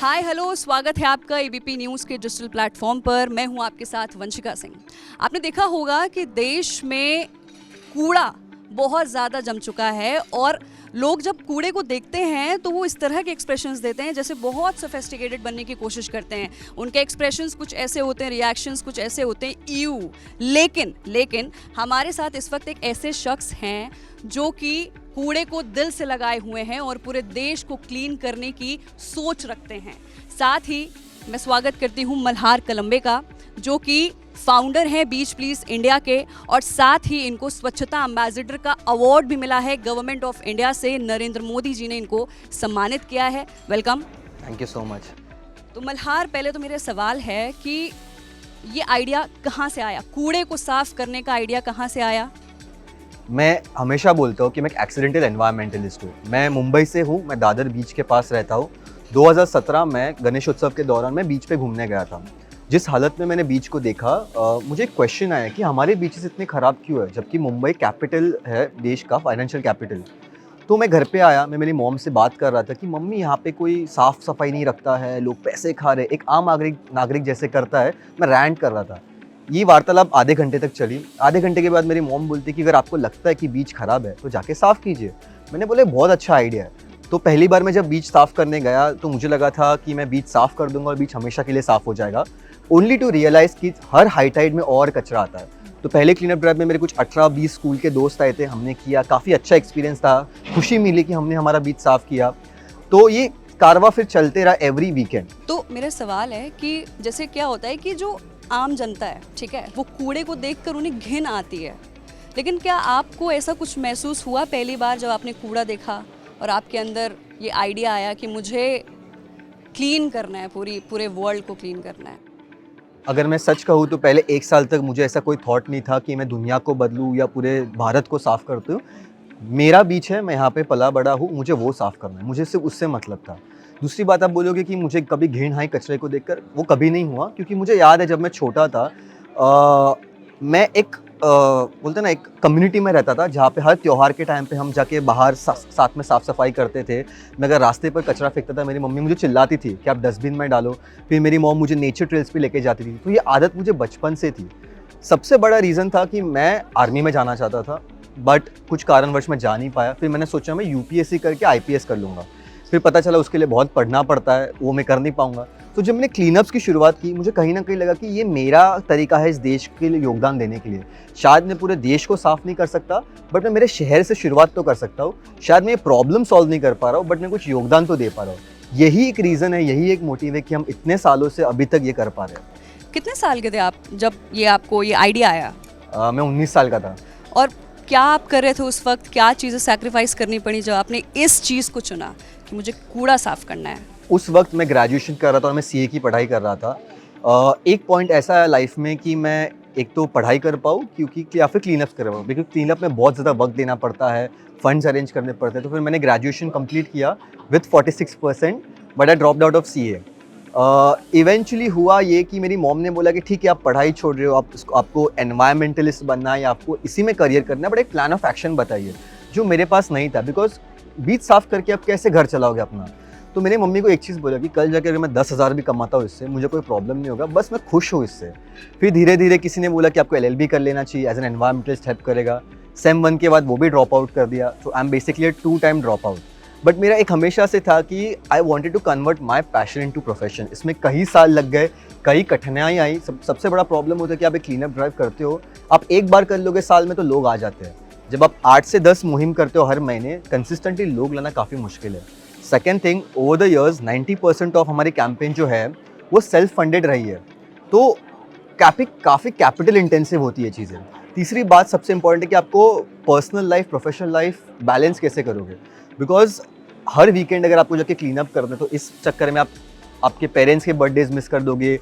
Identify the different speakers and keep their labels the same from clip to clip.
Speaker 1: Hi hello, स्वागत है आपका एबीपी न्यूज़ के डिजिटल प्लेटफॉर्म पर। मैं हूं आपके साथ वंशिका सिंह। आपने देखा होगा कि देश में कूड़ा बहुत ज़्यादा जम चुका है और लोग जब कूड़े को देखते हैं तो वो इस तरह के एक्सप्रेशंस देते हैं जैसे बहुत सोफिस्टिकेटेड बनने की कोशिश करते हैं। उनके एक्सप्रेशंस कुछ ऐसे होते हैं, रिएक्शंस कुछ ऐसे होते हैं, यू। लेकिन हमारे साथ इस वक्त एक ऐसे शख्स हैं जो कि कूड़े को दिल से लगाए हुए हैं और पूरे देश को क्लीन करने की सोच रखते हैं। साथ ही मैं स्वागत करती हूँ मल्हार कलंबे का, जो कि फाउंडर हैं बीच प्लीज इंडिया के, और साथ ही इनको स्वच्छता एम्बेसडर का अवार्ड भी मिला है गवर्नमेंट ऑफ इंडिया से। नरेंद्र मोदी जी ने इनको सम्मानित किया है। Welcome.
Speaker 2: Thank you so much.
Speaker 1: तो मल्हार, पहले तो मेरा सवाल है कि ये आइडिया कहाँ से आया, कूड़े को साफ करने का आइडिया कहाँ से आया?
Speaker 2: मैं हमेशा बोलता हूँ कि मैं एक एक्सीडेंटल एनवायरमेंटलिस्ट हूँ। मैं मुंबई से हूँ, मैं दादर बीच के पास रहता हूँ। 2017 में गणेश उत्सव के दौरान मैं बीच पे घूमने गया था। जिस हालत में मैंने बीच को देखा, मुझे एक क्वेश्चन आया कि हमारे बीचेस इतने ख़राब क्यों है, जबकि मुंबई कैपिटल है देश का, फाइनेंशियल कैपिटल। तो मैं घर पे आया, मैं मेरी मॉम से बात कर रहा था कि मम्मी यहाँ पे कोई साफ़ सफाई नहीं रखता है, लोग पैसे खा रहे, एक आम नागरिक जैसे करता है। मैं रैंट कर रहा था। ये वार्तालाप आधे घंटे तक चली। आधे घंटे के बाद मेरी मॉम बोलती कि अगर आपको लगता है कि बीच खराब है तो जाके साफ़ कीजिए। मैंने बोले बहुत अच्छा आइडिया है। तो पहली बार मैं जब बीच साफ़ करने गया तो मुझे लगा था कि मैं बीच साफ़ कर दूंगा और बीच हमेशा के लिए साफ़ हो जाएगा, ओनली टू रियलाइज़ कि हर हाई टाइड में और कचरा आता है। तो पहले क्लीनअप ड्राइव में मेरे कुछ 18-20 स्कूल के दोस्त आए थे, हमने किया, काफ़ी अच्छा एक्सपीरियंस था, खुशी मिली कि हमने हमारा बीच साफ़ किया। तो ये कारवां फिर चलते रहा एवरी वीकेंड।
Speaker 1: तो मेरा सवाल है कि जैसे क्या होता है कि जो आम जनता है, ठीक है, वो कूड़े को देखकर उन्हें घिन आती है, लेकिन क्या आपको ऐसा कुछ महसूस हुआ पहली बार जब आपने कूड़ा देखा और आपके अंदर ये आइडिया आया कि मुझे क्लीन करना है, पूरे वर्ल्ड को क्लीन करना है?
Speaker 2: अगर मैं सच कहूँ तो पहले 1 साल तक मुझे ऐसा कोई थॉट नहीं था कि मैं दुनिया को बदलूँ या पूरे भारत को साफ़ कर दूँ। मेरा बीच है, मैं यहाँ पे पला बड़ा हूँ, मुझे वो साफ़ करना है, मुझे सिर्फ उससे मतलब था। दूसरी बात, आप बोलोगे कि मुझे कभी घिन आई कचरे को देखकर, वो कभी नहीं हुआ, क्योंकि मुझे याद है जब मैं छोटा था, मैं एक बोलते ना, एक कम्युनिटी में रहता था जहाँ पे हर त्योहार के टाइम पे हम जाके बाहर साथ में साफ़ सफाई करते थे। मैं अगर रास्ते पर कचरा फेंकता था, मेरी मम्मी मुझे चिल्लाती थी कि आप डस्टबिन में डालो। फिर मेरी मॉम मुझे नेचर ट्रेल्स पे लेके जाती थी। तो ये आदत मुझे बचपन से थी। सबसे बड़ा रीज़न था कि मैं आर्मी में जाना चाहता था, बट कुछ कारणवश मैं जा नहीं पाया। फिर मैंने सोचा मैं यूपीएससी करके आईपीएस कर लूँगा। फिर पता चला उसके लिए बहुत पढ़ना पड़ता है, वो मैं कर नहीं पाऊँगा। तो जब मैंने क्लीनअप्स की शुरुआत की, मुझे कहीं ना कहीं लगा कि ये मेरा तरीका है इस देश के लिए योगदान देने के लिए। शायद मैं पूरे देश को साफ़ नहीं कर सकता, बट मैं मेरे शहर से शुरुआत तो कर सकता हूँ। शायद मैं ये प्रॉब्लम सॉल्व नहीं कर पा रहा हूँ, बट मैं कुछ योगदान तो दे पा रहा हूँ। यही एक रीज़न है, यही एक मोटिव है कि हम इतने सालों से अभी तक ये कर पा रहे हैं।
Speaker 1: कितने साल के थे आप जब आपको ये आइडिया आया?
Speaker 2: मैं 19 साल का था।
Speaker 1: और क्या आप कर रहे थे उस वक्त, क्या चीज़ें सैक्रिफाइस करनी पड़ी जब आपने इस चीज़ को चुना कि मुझे कूड़ा साफ करना है?
Speaker 2: उस वक्त मैं ग्रेजुएशन कर रहा था और मैं सीए की पढ़ाई कर रहा था। एक पॉइंट ऐसा है लाइफ में कि मैं एक तो पढ़ाई कर पाऊँ, क्योंकि या फिर क्लीनअप कर पाऊँ, क्योंकि क्लीनअप में बहुत ज़्यादा वक्त देना पड़ता है, फंड्स अरेंज करने पड़ते हैं। तो फिर मैंने ग्रेजुएशन कंप्लीट किया with 46%, but I dropped out of CA. Eventually हुआ ये कि मेरी मॉम ने बोला कि ठीक है, आप पढ़ाई छोड़ रहे हो, आपको एनवायरमेंटलिस्ट बनना है या आपको इसी में करियर करना है, बट एक प्लान ऑफ एक्शन बताइए, जो मेरे पास नहीं था। बिकॉज बीच साफ करके आप कैसे घर चलाओगे अपना? तो मेरी मम्मी को एक चीज़ बोला कि कल जाकर अगर मैं 10,000 भी कमाता हूँ इससे, मुझे कोई प्रॉब्लम नहीं होगा, बस मैं खुश हूँ इससे। फिर धीरे धीरे किसी ने बोला कि आपको एलएलबी कर लेना चाहिए, एज एन एनवायरमेंटलिस्ट हेल्प करेगा। सेम 1 के बाद वो भी ड्रॉप आउट कर दिया। तो I am basically 2 time drop out. But मेरा एक हमेशा से था कि I wanted to convert my passion into profession. इसमें कई साल लग गए, कई कठिनाई आई। सबसे बड़ा प्रॉब्लम होता है कि आप एक क्लीनअप ड्राइव करते हो, आप एक बार कर लोगे साल में तो लोग आ जाते हैं। जब आप 8 से 10 मुहिम करते हो हर महीने, कंसिस्टेंटली लोग लाना काफ़ी मुश्किल है। Second thing, over the years 90% of हमारी कैंपेन जो है वो सेल्फ फंडेड रही है, तो काफ़ी कैपिटल इंटेंसिव होती है चीज़ें। तीसरी बात सबसे इंपॉर्टेंट है कि आपको personal life professional life balance कैसे करोगे। बिकॉज हर वीकेंड अगर आपको जाके क्लीन अप करना है तो इस चक्कर में आप आपके पेरेंट्स के बर्थडेज मिस कर दोगे,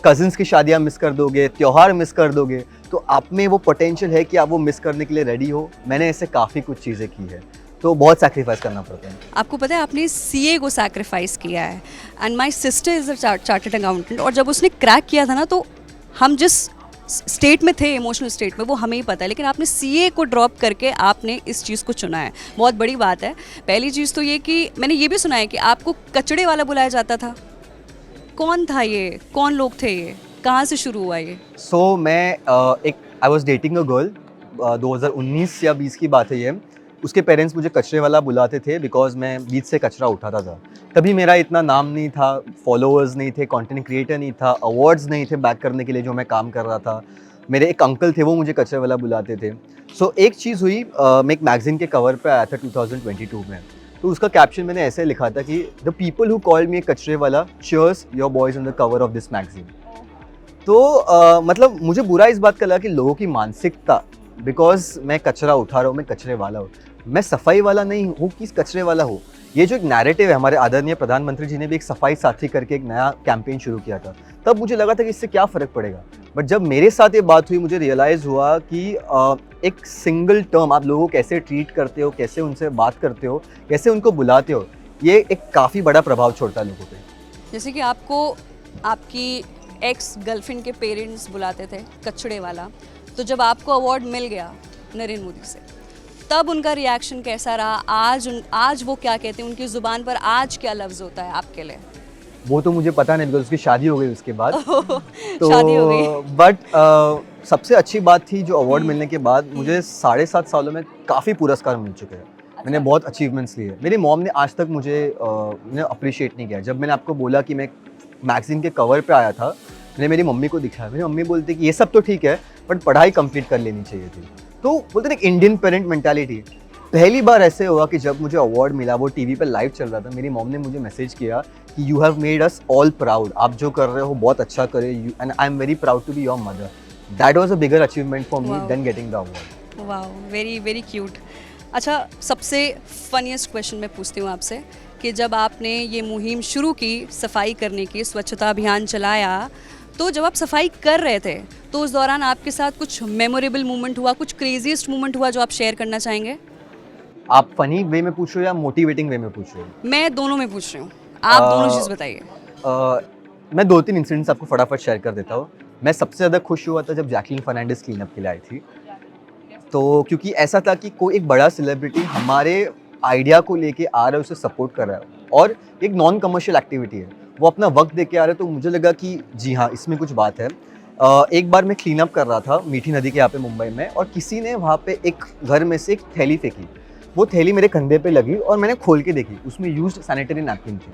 Speaker 2: कजिन्स की शादियां मिस कर दोगे, त्यौहार मिस कर दोगे। तो आप में वो पोटेंशियल है कि आप वो मिस करने के लिए रेडी हो। मैंने ऐसे काफ़ी कुछ चीज़ें की है, तो बहुत सैक्रिफाइस करना पड़ता है।
Speaker 1: आपको पता है आपने सीए को सैक्रिफाइस किया है, and my sister is a chartered accountant, और जब उसने क्रैक किया था ना, तो हम जिस स्टेट में थे, इमोशनल स्टेट में, वो हमें ही पता है, लेकिन आपने सीए को ड्रॉप करके आपने इस चीज़ को चुना है, बहुत बड़ी बात है। पहली चीज़ तो ये कि मैंने ये भी सुना है कि आपको कचड़े वाला बुलाया जाता था। कौन था ये, कौन लोग थे ये, कहाँ से शुरू हुआ ये?
Speaker 2: सो मैं I was dating a girl, 2019 या 20 की बात है ये। उसके पेरेंट्स मुझे कचरे वाला बुलाते थे बिकॉज मैं बीच से कचरा उठाता था। तभी मेरा इतना नाम नहीं था, फॉलोअर्स नहीं थे, कंटेंट क्रिएटर नहीं था, अवार्ड्स नहीं थे बैक करने के लिए जो मैं काम कर रहा था। मेरे एक अंकल थे, वो मुझे कचरे वाला बुलाते थे। सो एक चीज़ हुई, मैं एक मैगजीन के कवर पे आया था 2022 में। तो उसका कैप्शन मैंने ऐसे लिखा था कि the people who called me कचरे वाला, cheers your boys on the cover of this magazine. तो मतलब मुझे बुरा इस बात का लगा कि लोगों की मानसिकता, बिकॉज मैं कचरा उठा रहा हूँ, मैं कचरे वाला हूँ, मैं सफाई वाला नहीं हूँ कि कचरे वाला हूँ। ये जो एक नैरेटिव है, हमारे आदरणीय प्रधानमंत्री जी ने भी एक सफाई साथी करके एक नया कैंपेन शुरू किया था, तब मुझे लगा था कि इससे क्या फ़र्क पड़ेगा। बट जब मेरे साथ ये बात हुई, मुझे रियलाइज़ हुआ कि एक सिंगल टर्म आप लोगों को कैसे ट्रीट करते हो, कैसे उनसे बात करते हो, कैसे उनको बुलाते हो, ये एक काफ़ी बड़ा प्रभाव छोड़ता है लोगों पे।
Speaker 1: जैसे कि आपको आपकी एक्स गर्लफ्रेंड के पेरेंट्स बुलाते थे कचड़े वाला, तो जब आपको अवार्ड मिल गया नरेंद्र मोदी से, तब उनका रिएक्शन कैसा रहा? आज वो क्या कहते हैं, उनकी ज़ुबान पर आज क्या लफ्ज़ होता है आपके लिए?
Speaker 2: वो तो मुझे पता नहीं, बिकॉज उसकी शादी हो गई उसके बाद। तो
Speaker 1: शादी हो गई।
Speaker 2: बट सबसे अच्छी बात थी जो अवार्ड मिलने के बाद मुझे 7.5 सालों में काफ़ी पुरस्कार मिल चुके हैं। मैंने बहुत अचीवमेंट्स लिए। मेरी मॉम ने आज तक मुझे अप्रिशिएट नहीं किया। जब मैंने आपको बोला कि मैं मैगजीन के कवर पे आया था, मैंने मेरी मम्मी को दिखाया। मेरी मम्मी बोलती कि ये सब तो ठीक है, बट पढ़ाई कंप्लीट कर लेनी चाहिए थी। तो बोलते ना एक इंडियन पेरेंट मेंटालिटी। पहली बार ऐसे हुआ कि जब मुझे अवार्ड मिला, वो टीवी पे लाइव चल रहा था, मेरी मॉम ने मुझे मैसेज किया कि you have made us all proud, आप जो कर रहे हो बहुत अच्छा करे, and I am very proud to be your mother. That was a bigger achievement for me then getting the award.
Speaker 1: वाह, वेरी वेरी क्यूट। अच्छा, सबसे फनीएस्ट क्वेश्चन मैं पूछती हूँ आपसे कि जब आपने ये मुहिम शुरू की सफाई करने की, स्वच्छता अभियान चलाया, तो जब आप सफाई कर रहे थे तो उस दौरान आपके साथ कुछ मेमोरेबल मोमेंट हुआ, कुछ क्रेजीएस्ट मोमेंट हुआ जो आप शेयर करना चाहेंगे?
Speaker 2: आप फनी वे में पूछ रहे हो या मोटिवेटिंग वे में पूछ रहे हो?
Speaker 1: मैं दोनों में पूछ रही हूँ, आप दोनों चीज़ बताइए।
Speaker 2: मैं 2-3 इंसिडेंट्स आपको फटाफट शेयर कर देता हूँ। मैं सबसे ज़्यादा खुश हुआ था जब जैकलीन फर्नांडिस क्लीन अप के लिए आई थी। तो क्योंकि ऐसा था कि कोई एक बड़ा सेलिब्रिटी हमारे आइडिया को लेके आ रहा है, उसे सपोर्ट कर रहा है, और एक नॉन कमर्शियल एक्टिविटी है, वो अपना वक्त दे के आ रहे हैं। तो मुझे लगा कि जी हाँ, इसमें कुछ बात है। एक बार मैं क्लीन अप कर रहा था मीठी नदी के यहाँ पे मुंबई में, और किसी ने वहाँ पे एक घर में से एक थैली फेंकी। वो थैली मेरे कंधे पे लगी और मैंने खोल के देखी, उसमें यूज्ड सैनिटरी नैपकिन थी।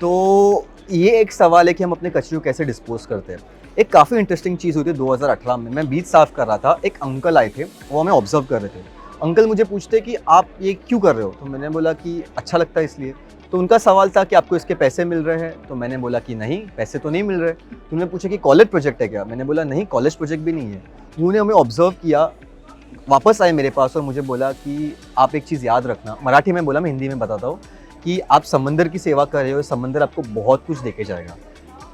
Speaker 2: तो ये एक सवाल है कि हम अपने कचरे को कैसे डिस्पोज करते हैं। एक काफ़ी इंटरेस्टिंग चीज़ हुई थी 2018 में। मैं बीच साफ़ कर रहा था, एक अंकल आए थे, वो हमें ऑब्जर्व कर रहे थे। अंकल मुझे पूछते कि आप ये क्यों कर रहे हो? तो मैंने बोला कि अच्छा लगता है इसलिए। तो उनका सवाल था कि आपको इसके पैसे मिल रहे हैं? तो मैंने बोला कि नहीं, पैसे तो नहीं मिल रहे। तो उन्होंने पूछा कि कॉलेज प्रोजेक्ट है क्या? मैंने बोला नहीं, कॉलेज प्रोजेक्ट भी नहीं है। उन्होंने हमें ऑब्जर्व किया, वापस आए मेरे पास और मुझे बोला कि आप एक चीज़ याद रखना। मराठी में बोला, मैं हिंदी में बताता हूँ कि आप समंदर की सेवा कर रहे हो, समंदर आपको बहुत कुछ देके जाएगा।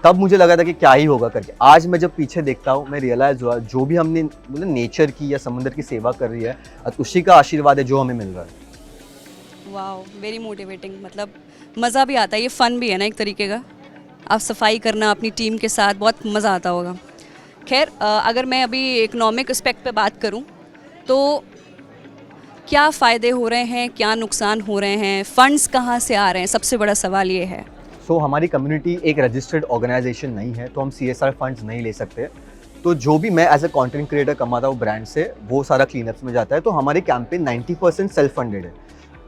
Speaker 2: तब मुझे लगा था कि क्या ही होगा करके। आज मैं जब पीछे देखता हूँ, मैं रियलाइज़ हुआ जो भी हमने मतलब नेचर की या समंदर की सेवा कर रही है, उसी का आशीर्वाद है जो हमें मिल रहा है।
Speaker 1: Wow, very motivating. मतलब मज़ा भी आता है, ये फ़न भी है ना एक तरीके का। आप सफाई करना अपनी टीम के साथ, बहुत मज़ा आता होगा। खैर, अगर मैं अभी इकोनॉमिक एस्पेक्ट पे बात करूं, तो क्या फ़ायदे हो रहे हैं, क्या नुकसान हो रहे हैं, फ़ंड्स कहाँ से आ रहे हैं? सबसे बड़ा सवाल ये है।
Speaker 2: सो हमारी कम्युनिटी एक रजिस्टर्ड ऑर्गेनाइजेशन नहीं है, तो हम CSR फंड्स नहीं ले सकते। तो जो भी मैं एज ए कंटेंट क्रिएटर कमाता हूँ ब्रांड से, वो सारा क्लीनअप्स में जाता है। तो हमारे कैंपेन 90% सेल्फ फंडेड है।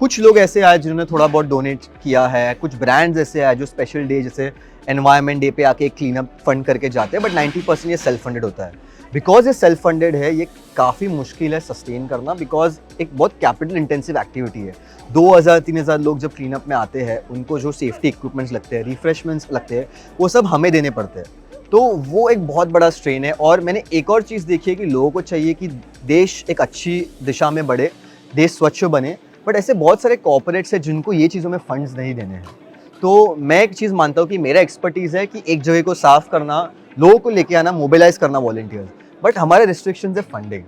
Speaker 2: कुछ लोग ऐसे आए जिन्होंने थोड़ा बहुत डोनेट किया है, कुछ ब्रांड्स ऐसे आए जो स्पेशल डे जैसे एनवायरनमेंट डे पे आके क्लीनअप फंड करके जाते हैं, बट 90% ये सेल्फ फंडेड होता है। बिकॉज ये सेल्फ फंडेड है, ये काफ़ी मुश्किल है सस्टेन करना, बिकॉज एक बहुत कैपिटल इंटेंसिव एक्टिविटी है। 2000-3000 लोग जब क्लीनअप में आते हैं, उनको जो सेफ्टी इक्विपमेंट्स लगते हैं, रिफ्रेशमेंट्स लगते हैं, वो सब हमें देने पड़ते हैं। तो वो एक बहुत बड़ा स्ट्रेन है। और मैंने एक और चीज़ देखी है कि लोगों को चाहिए कि देश एक अच्छी दिशा में बढ़े, देश स्वच्छ बने, बट ऐसे बहुत सारे कॉर्पोरेट्स हैं जिनको ये चीज़ों में फंड्स नहीं देने हैं। तो मैं एक चीज़ मानता हूँ कि मेरा एक्सपर्टीज़ है कि एक जगह को साफ़ करना, लोगों को लेके आना, मोबिलाइज करना वॉलंटियर्स, बट हमारे रिस्ट्रिक्शंस है फंडिंग।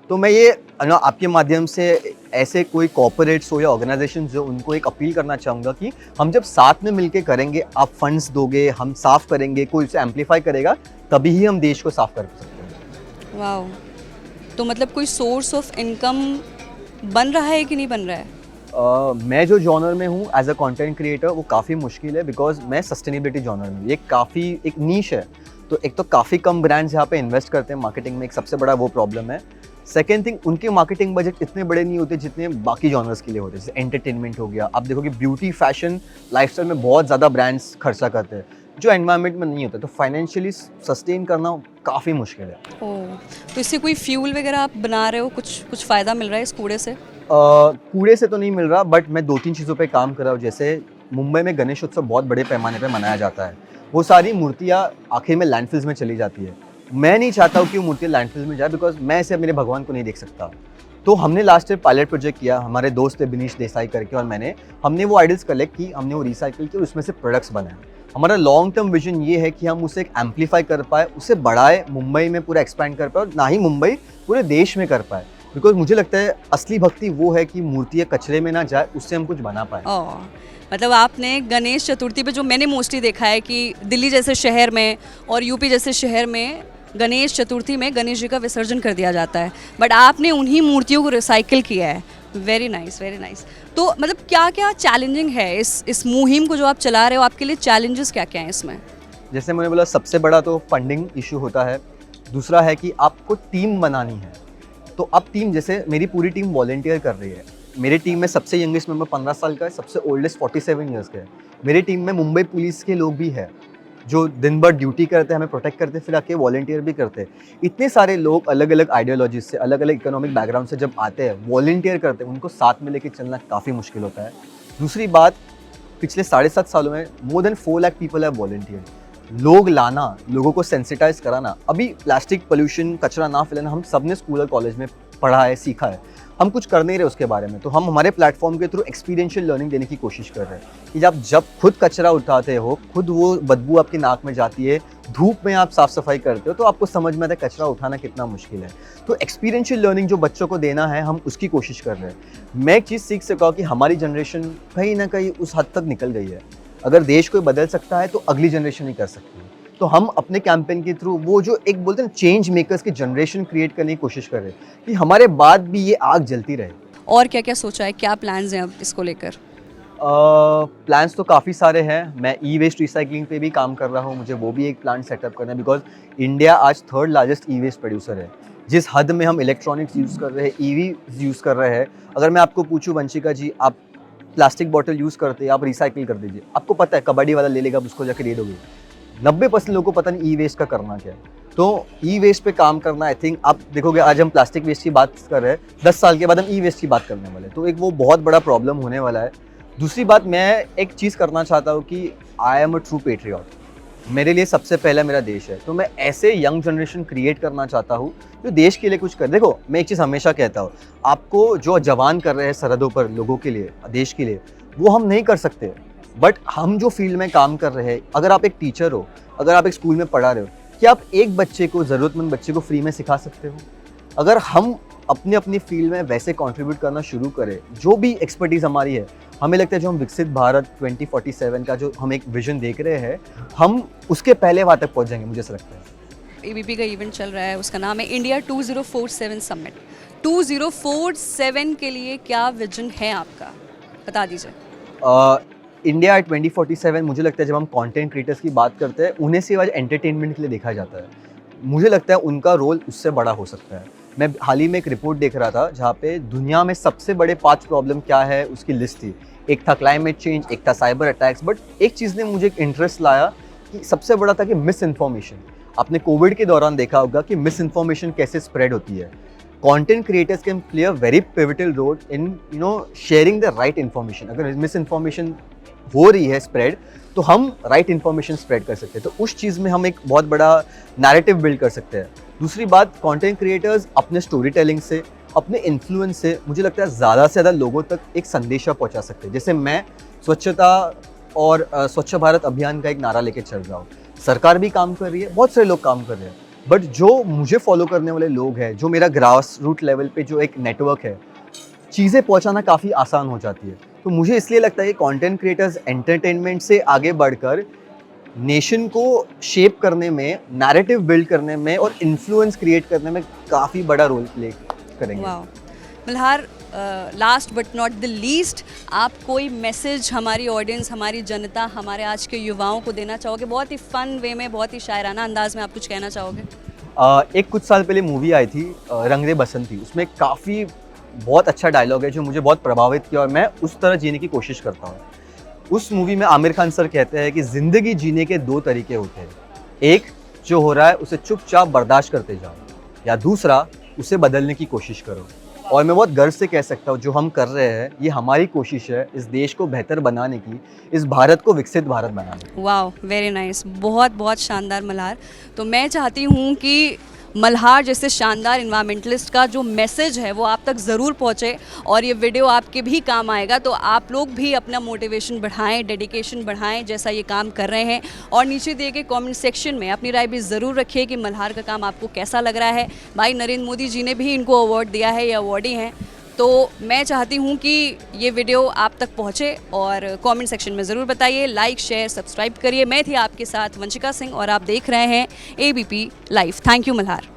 Speaker 2: तो मैं ये आपके माध्यम से ऐसे कोई कॉर्पोरेट्स हो या ऑर्गेनाइजेशन जो, उनको एक अपील करना चाहूँगा कि हम जब साथ में मिलके करेंगे, आप फंड्स दोगे, हम साफ़ करेंगे, कोई उसे एम्पलीफाई करेगा, तभी ही हम देश को साफ़ कर सकते हैं।
Speaker 1: वाओ! तो मतलब कोई सोर्स ऑफ इनकम बन रहा है कि नहीं बन रहा है?
Speaker 2: मैं जो जॉनर में हूँ एज अ कंटेंट क्रिएटर वो काफ़ी मुश्किल है बिकॉज मैं सस्टेनेबिलिटी जॉनर में हूँ। ये काफ़ी एक नीश है, तो एक तो काफ़ी कम ब्रांड्स यहाँ पे इन्वेस्ट करते हैं मार्केटिंग में, एक सबसे बड़ा वो प्रॉब्लम है। सेकेंड थिंग, उनके मार्केटिंग बजट इतने बड़े नहीं होते जितने बाकी जॉनर्स के लिए होते हैं, जैसे एंटरटेनमेंट हो गया। आप देखो कि ब्यूटी, फैशन, लाइफस्टाइल में बहुत ज़्यादा ब्रांड्स खर्चा करते हैं जो एनवायरनमेंट में नहीं होता, तो फाइनेंशियली सस्टेन करना काफ़ी मुश्किल है।
Speaker 1: ओह! तो इससे कोई फ्यूल वगैरह आप बना रहे हो, कुछ फ़ायदा मिल रहा है इस कूड़े से?
Speaker 2: कूड़े से तो नहीं मिल रहा, बट मैं 2-3 चीज़ों पे काम कर रहा हूँ। जैसे मुंबई में गणेश उत्सव बहुत बड़े पैमाने पे मनाया जाता है। वो सारी मूर्तियाँ आखिर में लैंडफिल्स में चली जाती है। मैं नहीं चाहता हूँ कि वो मूर्तियाँ लैंडफिल्स में जाए बिकॉज़ मैं ऐसे मेरे भगवान को नहीं देख सकता। तो हमने लास्ट ईयर पायलट प्रोजेक्ट किया, हमारे दोस्त थे बिनीश देसाई करके और हमने वो आइडल्स कलेक्ट की, हमने वो रिसाइकिल की और उसमें से प्रोडक्ट्स बनाए। हमारा लॉन्ग टर्म विज़न ये है कि हम उसे एक एम्प्लीफाई कर पाएँ, उसे बढ़ाएँ, मुंबई में पूरा एक्सपैंड कर पाएँ और ना ही मुंबई, पूरे देश में कर पाएँ। बिकॉज़ मुझे लगता है असली भक्ति वो है कि मूर्तियाँ कचरे में ना जाए, उससे हम कुछ बना पाएँ।
Speaker 1: ओह! मतलब आपने गणेश चतुर्थी पे, जो मैंने मोस्टली देखा है कि दिल्ली जैसे शहर में और यूपी जैसे शहर में गणेश चतुर्थी में गणेश जी का विसर्जन कर दिया जाता है, बट आपने उन्हीं मूर्तियों को रिसाइकिल किया है। Very nice, very nice. तो मतलब क्या-क्या चैलेंजिंग है इस मुहिम को जो आप चला रहे हो, आपके लिए चैलेंजेस क्या-क्या हैं इसमें?
Speaker 2: जैसे मैंने बोला, सबसे बड़ा तो फंडिंग इश्यू होता है। दूसरा है कि आपको टीम बनानी है। तो अब टीम, जैसे मेरी पूरी टीम वॉलंटियर कर रही है। मेरी टीम में सबसे यंगेस्ट मेंबर 15 साल का है, सबसे ओल्डेस्ट 47 ईयर्स का है। मेरी टीम में मुंबई पुलिस के लोग भी हैं, जो दिन भर ड्यूटी करते हैं, हमें प्रोटेक्ट करते हैं, फिर आके वॉलंटियर भी करते हैं। इतने सारे लोग अलग-अलग आइडियोलॉजीज़ से, अलग-अलग इकोनॉमिक बैकग्राउंड से जब आते हैं, वॉलंटियर करते हैं, उनको साथ में लेके चलना काफ़ी मुश्किल होता है। दूसरी बात, पिछले 7.5 सालों में more than 4 lakh people have volunteered. लोग लाना, लोगों को सेंसिटाइज कराना। अभी प्लास्टिक पॉल्यूशन, कचरा ना फैलाना, हम सब ने स्कूल और कॉलेज में पढ़ा है, सीखा है। हम कुछ कर नहीं रहे उसके बारे में, तो हम हमारे प्लेटफॉर्म के थ्रू एक्सपीरियंशियल लर्निंग देने की कोशिश कर रहे हैं कि जब खुद कचरा उठाते हो, खुद वो बदबू आपकी नाक में जाती है, धूप में आप साफ सफाई करते हो, तो आपको समझ में आता है कचरा उठाना कितना मुश्किल है। तो एक्सपीरियंशियल लर्निंग जो बच्चों को देना है, हम उसकी कोशिश कर रहे हैं। मैं एक चीज़ सीख सका हूँ कि हमारी जनरेशन कहीं ना कहीं उस हद तक निकल गई है। अगर देश कोई बदल सकता है तो अगली जनरेशन ही कर सकती है। तो हम अपने कैंपेन के थ्रू वो जो एक बोलते हैं चेंज मेकर्स की जनरेशन क्रिएट करने की कोशिश कर रहे हैं कि हमारे बाद भी ये आग जलती रहे।
Speaker 1: और क्या-क्या सोचा है? क्या प्लान्स हैं अब इसको लेकर?
Speaker 2: प्लान्स तो काफ़ी सारे हैं। मैं ई वेस्ट रिसाइकलिंग पे भी काम कर रहा हूँ, मुझे वो भी एक प्लांट सेटअप करना है बिकॉज इंडिया आज 3rd लार्जेस्ट ई वेस्ट प्रोड्यूसर है। जिस हद में हम इलेक्ट्रॉनिक्स यूज़ कर रहे हैं, ईवी यूज़ कर रहे हैं, अगर मैं आपको पूछूं वंशिका जी, आप प्लास्टिक बॉटल यूज़ करते हैं, आप रिसाइकिल कर दीजिए, आपको पता है कबड्डी वाला ले लेगा, आप उसको जाके दे दोगे। 90% लोगों को पता नहीं ई वेस्ट का करना क्या है। तो ई वेस्ट पे काम करना, आई थिंक आप देखोगे आज हम प्लास्टिक वेस्ट की बात कर रहे हैं, 10 साल के बाद हम ई वेस्ट की बात करने वाले हैं, तो एक वो बहुत बड़ा प्रॉब्लम होने वाला है। दूसरी बात, मैं एक चीज़ करना चाहता हूँ कि I am a true patriot. मेरे लिए सबसे पहला मेरा देश है, तो मैं ऐसे यंग जनरेशन क्रिएट करना चाहता हूँ जो देश के लिए कुछ कर। देखो, मैं एक चीज़ हमेशा कहता हूँ, आपको जो जवान कर रहे हैं सरहदों पर लोगों के लिए, देश के लिए, वो हम नहीं कर सकते। बट हम जो फील्ड में काम कर रहे हैं, अगर आप एक टीचर हो, अगर आप एक स्कूल में पढ़ा रहे हो, क्या आप एक बच्चे को, ज़रूरतमंद बच्चे को फ्री में सिखा सकते हो? अगर हम अपनी अपनी फील्ड में वैसे कंट्रीब्यूट करना शुरू करें, जो भी एक्सपर्टीज़ हमारी है, हमें लगता है जो हम विकसित भारत 2047 का जो हम एक विजन देख रहे हैं, हम उसके पहले वहाँ तक पहुँच जाएंगे, मुझे ऐसा लगता है।
Speaker 1: एबीपी का इवेंट चल रहा है, उसका नाम है इंडिया 2047 समिट। 2047 के लिए क्या विजन है आपका, बता दीजिए।
Speaker 2: इंडिया 2047, मुझे लगता है जब हम कंटेंट क्रिएटर्स की बात करते हैं, उन्हें सिर्फ आज एंटरटेनमेंट के लिए देखा जाता है। मुझे लगता है उनका रोल उससे बड़ा हो सकता है। मैं हाल ही में एक रिपोर्ट देख रहा था जहाँ पे दुनिया में सबसे बड़े 5 प्रॉब्लम क्या है उसकी लिस्ट थी। एक था क्लाइमेट चेंज, एक था साइबर अटैक्स, बट एक चीज़ ने मुझे एक इंटरेस्ट लाया कि सबसे बड़ा था कि मिस इन्फॉर्मेशन। आपने कोविड के दौरान देखा होगा कि मिस इन्फॉर्मेशन कैसे स्प्रेड होती है। Content creators can play a very pivotal role in sharing the right information. अगर मिस इन्फॉर्मेशन हो रही है स्प्रेड, तो हम राइट इन्फॉर्मेशन स्प्रेड कर सकते हैं, तो उस चीज़ में हम एक बहुत बड़ा नैरेटिव बिल्ड कर सकते हैं। दूसरी बात, कंटेंट क्रिएटर्स अपने स्टोरी टेलिंग से, अपने इन्फ्लुएंस से, मुझे लगता है ज़्यादा से ज़्यादा लोगों तक एक संदेशा पहुंचा सकते हैं। जैसे मैं स्वच्छता और स्वच्छ भारत अभियान का एक नारा लेके चल रहा हूँ, सरकार भी काम कर रही है, बहुत सारे लोग काम कर रहे हैं, बट जो मुझे फॉलो करने वाले लोग हैं, जो मेरा ग्रास रूट लेवल पे जो एक नेटवर्क है, चीज़ें पहुंचाना काफ़ी आसान हो जाती है। तो मुझे इसलिए लगता है कि कंटेंट क्रिएटर्स एंटरटेनमेंट से आगे बढ़कर नेशन को शेप करने में, नैरेटिव बिल्ड करने में और इन्फ्लुएंस क्रिएट करने में काफ़ी बड़ा रोल प्ले करेंगे।
Speaker 1: वाह Malhar, last but not the least, आप कोई मैसेज हमारी ऑडियंस, हमारी जनता, हमारे आज के युवाओं को देना चाहोगे? बहुत ही फन वे में, बहुत ही शायराना अंदाज में आप कुछ कहना चाहोगे?
Speaker 2: एक कुछ साल पहले मूवी आई थी रंग दे बसंती, उसमें काफ़ी बहुत अच्छा डायलॉग है जो मुझे बहुत प्रभावित किया और मैं उस तरह जीने की कोशिश करता हूँ। उस मूवी में आमिर खान सर कहते हैं कि ज़िंदगी जीने के 2 तरीके होते हैं, एक जो हो रहा है उसे चुपचाप बर्दाश्त करते जाओ, या दूसरा उसे बदलने की कोशिश करो। और मैं बहुत गर्व से कह सकता हूँ जो हम कर रहे हैं ये हमारी कोशिश है इस देश को बेहतर बनाने की, इस भारत को विकसित भारत बनाने की।
Speaker 1: वाह, वेरी नाइस, बहुत बहुत शानदार मल्हार। तो मैं चाहती हूँ कि मल्हार जैसे शानदार इन्वायरमेंटलिस्ट का जो मैसेज है वो आप तक ज़रूर पहुँचे और ये वीडियो आपके भी काम आएगा। तो आप लोग भी अपना मोटिवेशन बढ़ाएं, डेडिकेशन बढ़ाएं जैसा ये काम कर रहे हैं, और नीचे दिए गए कमेंट सेक्शन में अपनी राय भी ज़रूर रखिए कि मल्हार का काम आपको कैसा लग रहा है। भाई नरेंद्र मोदी जी ने भी इनको अवार्ड दिया है, ये अवार्डी हैं। तो मैं चाहती हूँ कि ये वीडियो आप तक पहुँचे और कमेंट सेक्शन में ज़रूर बताइए, लाइक शेयर सब्सक्राइब करिए। मैं थी आपके साथ वंशिका सिंह और आप देख रहे हैं ABP live. Thank you Malhar.